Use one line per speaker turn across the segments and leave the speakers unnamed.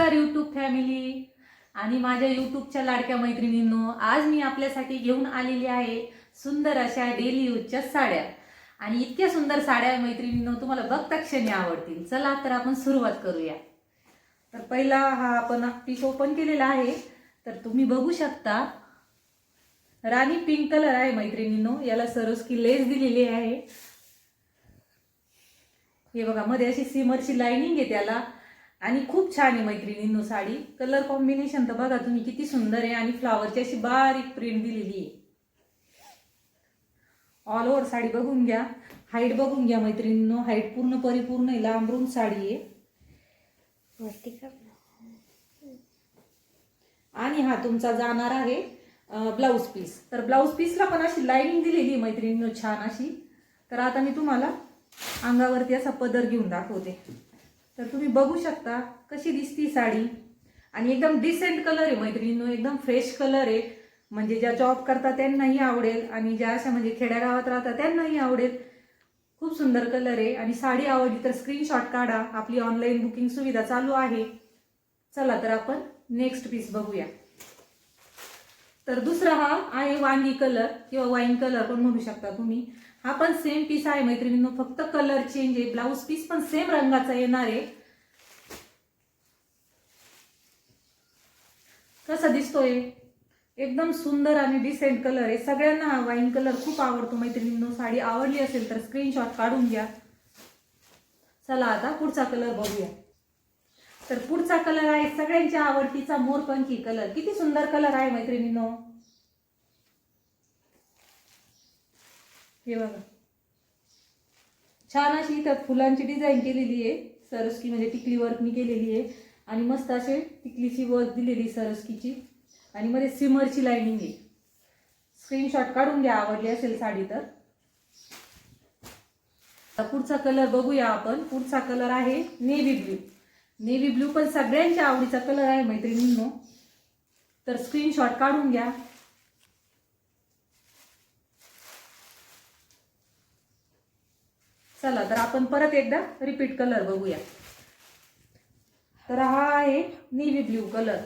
नमस्कार YouTube family आणि माझ्या यूट्यूबच्या लाडक्या मैत्रिणींनो, आज मी आपल्यासाठी घेऊन आलेली आहे सुंदर अशा डेली यूजच्या साड्या. आणि इतक्या सुंदर साड्या मैत्रिणींनो तुम्हाला बघता क्षणी आवडतील. चला तर आपण सुरुवात करूया. तर पहिला हा आपण पीस ओपन केलेला आहे. तर तुम्ही बघू शकता राणी पिंक कलर आहे मैत्रिणींनो. याला सरोस्की लेस दिलेली आहे. हे बघा मध्ये अशी सिमरची लाइनिंग आहे त्याला आणि खूप छान आहे मैत्रिणींनो साडी. कलर कॉम्बिनेशन तर बघा तुम्ही किती सुंदर आहे आणि फ्लावरची अशी बारीक प्रिंट दिलेली आहे. ऑल ओव्हर साडी बघून घ्या, हाईट बघून घ्या मैत्रिणींनो. हाईट पूर्ण परिपूर्ण आहे, लांबरून साडी आहे. आणि हा तुमचा जाणार आहे ब्लाउज पीस. तर ब्लाउज पीसला पण अशी लाइनिंग दिलेली मैत्रिणींनो छान अशी. तर आता मी तुम्हाला अंगावरती असा पदर घेऊन दाखवते. तर तुम्ही बघू शकता कशी दिसती साडी आणि एकदम डिसेंट कलर आहे मैत्रिणींनो. एकदम फ्रेश कलर आहे. म्हणजे ज्या जॉब करतात त्यांनाही आवडेल आणि ज्या अशा म्हणजे खेड्यागावात राहतात त्यांनाही आवडेल. खूप सुंदर कलर आहे आणि साडी आवडली तर स्क्रीनशॉट काढा. आपली ऑनलाईन बुकिंग सुविधा चालू आहे. चला तर आपण नेक्स्ट पीस बघूया. तर दुसरा हा आहे वांगी कलर किंवा वाईन कलर पण म्हणू शकता तुम्ही. हा पण सेम पीस आहे मैत्रिणींनो, फक्त कलर चेंज आहे. ब्लाउज पीस पण सेम रंगाचा येणार आहे. कसा दिसतोय एकदम सुंदर आणि डिसेंट कलर आहे. सगळ्यांना हा वाईन कलर खूप आवडतो मैत्रिणींनो. साडी आवडली असेल तर स्क्रीनशॉट काढून घ्या. चला आता पुढचा कलर बघूया. तर पुढचा कलर आहे सगळ्यांच्या आवडतीचा मोरपंखी कलर. किती सुंदर कलर आहे मैत्रिणींनो. हे बघा छान अशी इथं फुलांची डिझाईन केलेली आहे. सरस्की म्हणजे टिकली वर्कनी केलेली आहे आणि मस्त असे टिकलीची वर्क दिलेली सरस्कीची आणि मध्ये सिमरची लाइनिंग आहे. स्क्रीनशॉट काढून घ्या आवडली असेल साडी तर. पुढचा कलर बघूया आपण. पुढचा कलर आहे नेव्ही ब्ल्यू. नेव्ही ब्ल्यू पण सगळ्यांच्या आवडीचा कलर आहे मैत्रिणींनो. तर स्क्रीनशॉट काढून घ्या. चला तर आपण परत एकदा रिपीट कलर बघूया. तर हा आहे नेव्ही ब्ल्यू कलर.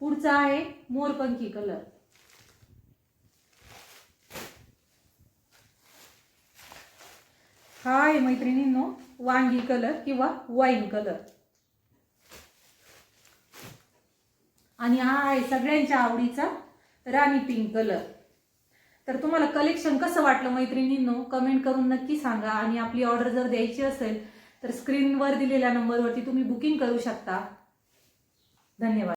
पुढचा आहे मोरपंखी कलर. हा आहे मैत्रिणींनो वांगी कलर किंवा वाईन कलर. आणि हा आहे सगळ्यांच्या आवडीचा राणी पिंक कलर. तर तुम्हाला कलेक्शन कसं वाटलं मैत्रिणींनो कमेंट करून नक्की सांगा. आणि आपली ऑर्डर जर द्यायची असेल तर स्क्रीनवर दिलेल्या नंबरवरती तुम्ही बुकिंग करू शकता. धन्यवाद.